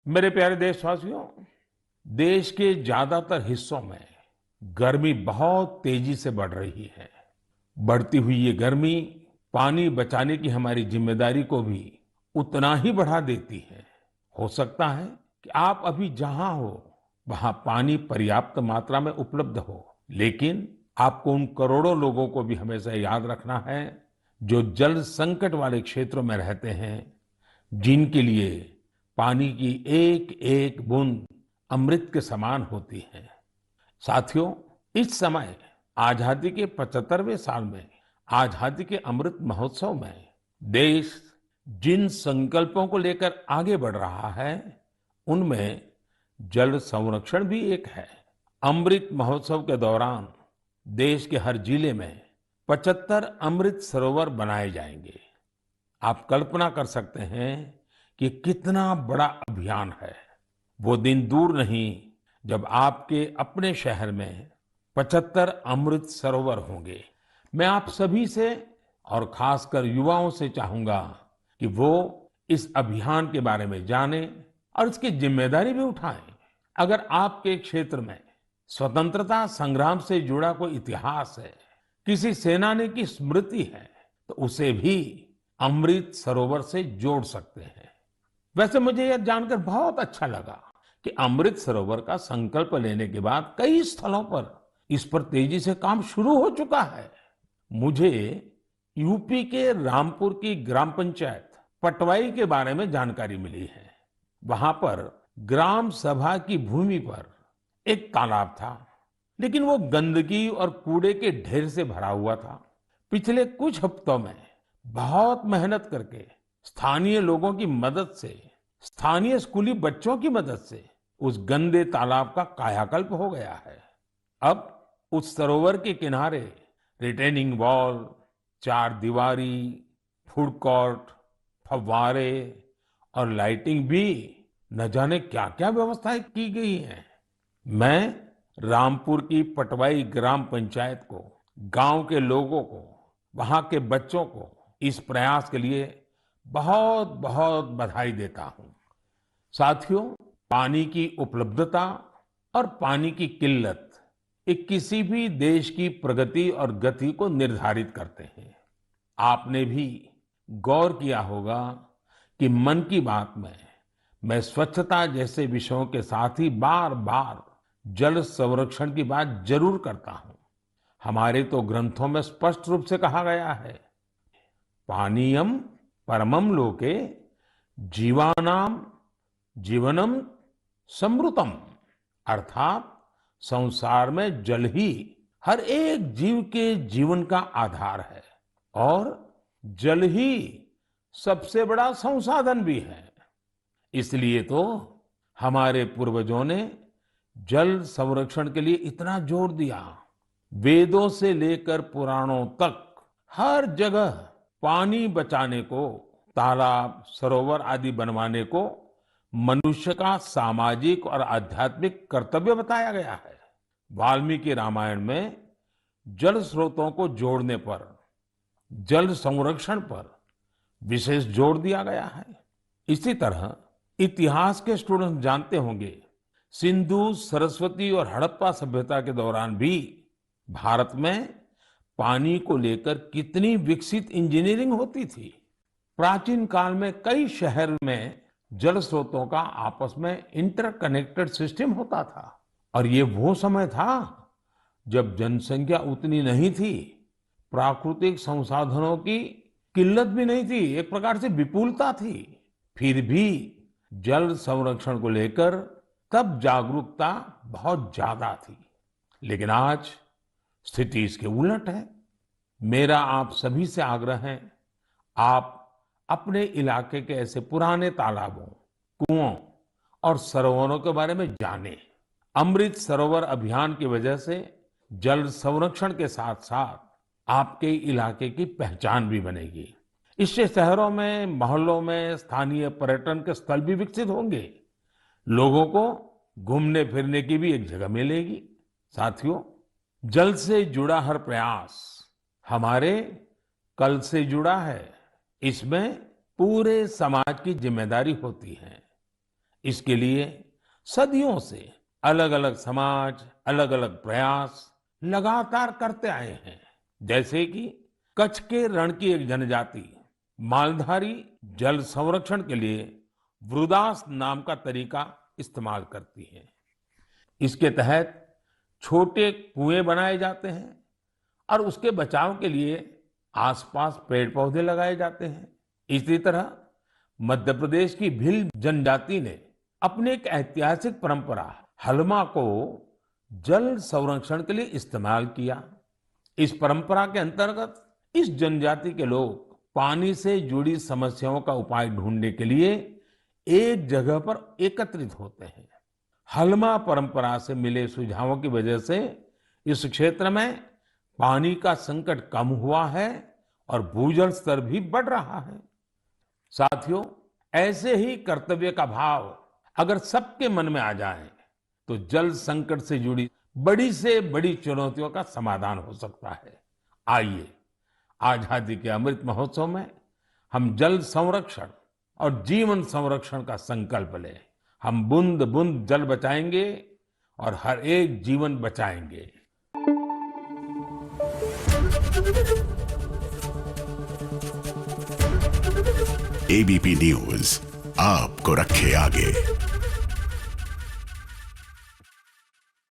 मेरे प्यारे देशवासियों, देश के ज्यादातर हिस्सों में गर्मी बहुत तेजी से बढ़ रही है। बढ़ती हुई ये गर्मी पानी बचाने की हमारी जिम्मेदारी को भी उतना ही बढ़ा देती है। हो सकता है कि आप अभी जहां हो वहां पानी पर्याप्त मात्रा में उपलब्ध हो, लेकिन आपको उन करोड़ों लोगों को भी हमेशा याद रखना है जो जल संकट वाले क्षेत्रों में रहते हैं, जिनके लिए पानी की एक एक बूंद अमृत के समान होती है। साथियों, इस समय आजादी के 75वें साल में आजादी के अमृत महोत्सव में देश जिन संकल्पों को लेकर आगे बढ़ रहा है, उनमें जल संरक्षण भी एक है। अमृत महोत्सव के दौरान देश के हर जिले में 75 अमृत सरोवर बनाए जाएंगे। आप कल्पना कर सकते हैं कि कितना बड़ा अभियान है। वो दिन दूर नहीं जब आपके अपने शहर में 75 अमृत सरोवर होंगे। मैं आप सभी से और खासकर युवाओं से चाहूंगा कि वो इस अभियान के बारे में जानें और इसकी जिम्मेदारी भी उठाएं। अगर आपके क्षेत्र में स्वतंत्रता संग्राम से जुड़ा कोई इतिहास है, किसी सेनानी की स्मृति है, तो उसे भी अमृत सरोवर से जोड़ सकते हैं। वैसे मुझे यह जानकर बहुत अच्छा लगा कि अमृत सरोवर का संकल्प लेने के बाद कई स्थलों पर इस पर तेजी से काम शुरू हो चुका है। मुझे यूपी के रामपुर की ग्राम पंचायत पटवाई के बारे में जानकारी मिली है। वहां पर ग्राम सभा की भूमि पर एक तालाब था, लेकिन वो गंदगी और कूड़े के ढेर से भरा हुआ था। पिछले कुछ हफ्तों में बहुत मेहनत करके स्थानीय लोगों की मदद से, स्थानीय स्कूली बच्चों की मदद से उस गंदे तालाब का कायाकल्प हो गया है। अब उस सरोवर के किनारे रिटेनिंग वॉल, चार दीवारी, फूड कोर्ट, फव्वारे और लाइटिंग भी न जाने क्या-क्या व्यवस्थाएं की गई हैं। मैं रामपुर की पटवाई ग्राम पंचायत को, गांव के लोगों को, वहां के बच्चों को इस प्रयास के लिए बहुत बहुत बधाई देता हूं। साथियों, पानी की उपलब्धता और पानी की किल्लत ये किसी भी देश की प्रगति और गति को निर्धारित करते हैं। आपने भी गौर किया होगा कि मन की बात में मैं स्वच्छता जैसे विषयों के साथ ही बार बार जल संरक्षण की बात जरूर करता हूं। हमारे तो ग्रंथों में स्पष्ट रूप से कहा गया है, पानीयम परमम लोके जीवानाम जीवनम समृतम। अर्थात संसार में जल ही हर एक जीव के जीवन का आधार है और जल ही सबसे बड़ा संसाधन भी है। इसलिए तो हमारे पूर्वजों ने जल संरक्षण के लिए इतना जोर दिया। वेदों से लेकर पुराणों तक हर जगह पानी बचाने को, तालाब, सरोवर आदि बनवाने को मनुष्य का सामाजिक और आध्यात्मिक कर्तव्य बताया गया है। वाल्मीकि रामायण में जल स्रोतों को जोड़ने पर, जल संरक्षण पर विशेष जोर दिया गया है। इसी तरह इतिहास के स्टूडेंट जानते होंगे, सिंधु, सरस्वती और हड़प्पा सभ्यता के दौरान भी भारत में पानी को लेकर कितनी विकसित इंजीनियरिंग होती थी। प्राचीन काल में कई शहर में जल स्रोतों का आपस में इंटरकनेक्टेड सिस्टम होता था और ये वो समय था जब जनसंख्या उतनी नहीं थी, प्राकृतिक संसाधनों की किल्लत भी नहीं थी, एक प्रकार से विपुलता थी। फिर भी जल संरक्षण को लेकर तब जागरूकता बहुत ज्यादा थी। लेकिन आज स्थिति इसके उलट है। मेरा आप सभी से आग्रह है, आप अपने इलाके के ऐसे पुराने तालाबों, कुओं और सरोवरों के बारे में जानें। अमृत सरोवर अभियान की वजह से जल संरक्षण के साथ साथ आपके इलाके की पहचान भी बनेगी। इससे शहरों में, मोहल्लों में स्थानीय पर्यटन के स्थल भी विकसित होंगे। लोगों को घूमने फिरने की भी एक जगह मिलेगी। साथियों, जल से जुड़ा हर प्रयास हमारे कल से जुड़ा है। इसमें पूरे समाज की जिम्मेदारी होती है। इसके लिए सदियों से अलग अलग समाज, अलग अलग प्रयास लगातार करते आए हैं। जैसे कि कच्छ के रण की एक जनजाति मालधारी जल संरक्षण के लिए वृदास नाम का तरीका इस्तेमाल करती है। इसके तहत छोटे कुएं बनाए जाते हैं और उसके बचाव के लिए आसपास पेड़ पौधे लगाए जाते हैं। इसी तरह मध्य प्रदेश की भील जनजाति ने अपनी एक ऐतिहासिक परंपरा हलमा को जल संरक्षण के लिए इस्तेमाल किया। इस परंपरा के अंतर्गत इस जनजाति के लोग पानी से जुड़ी समस्याओं का उपाय ढूंढने के लिए एक जगह पर एकत्रित होते हैं। हलमा परंपरा से मिले सुझावों की वजह से इस क्षेत्र में पानी का संकट कम हुआ है और भूजल स्तर भी बढ़ रहा है। साथियों, ऐसे ही कर्तव्य का भाव अगर सबके मन में आ जाए तो जल संकट से जुड़ी बड़ी से बड़ी चुनौतियों का समाधान हो सकता है। आइए आजादी के अमृत महोत्सव में हम जल संरक्षण और जीवन संरक्षण का संकल्प लें। हम बूंद बूंद जल बचाएंगे और हर एक जीवन बचाएंगे। एबीपी न्यूज आपको रखे आगे।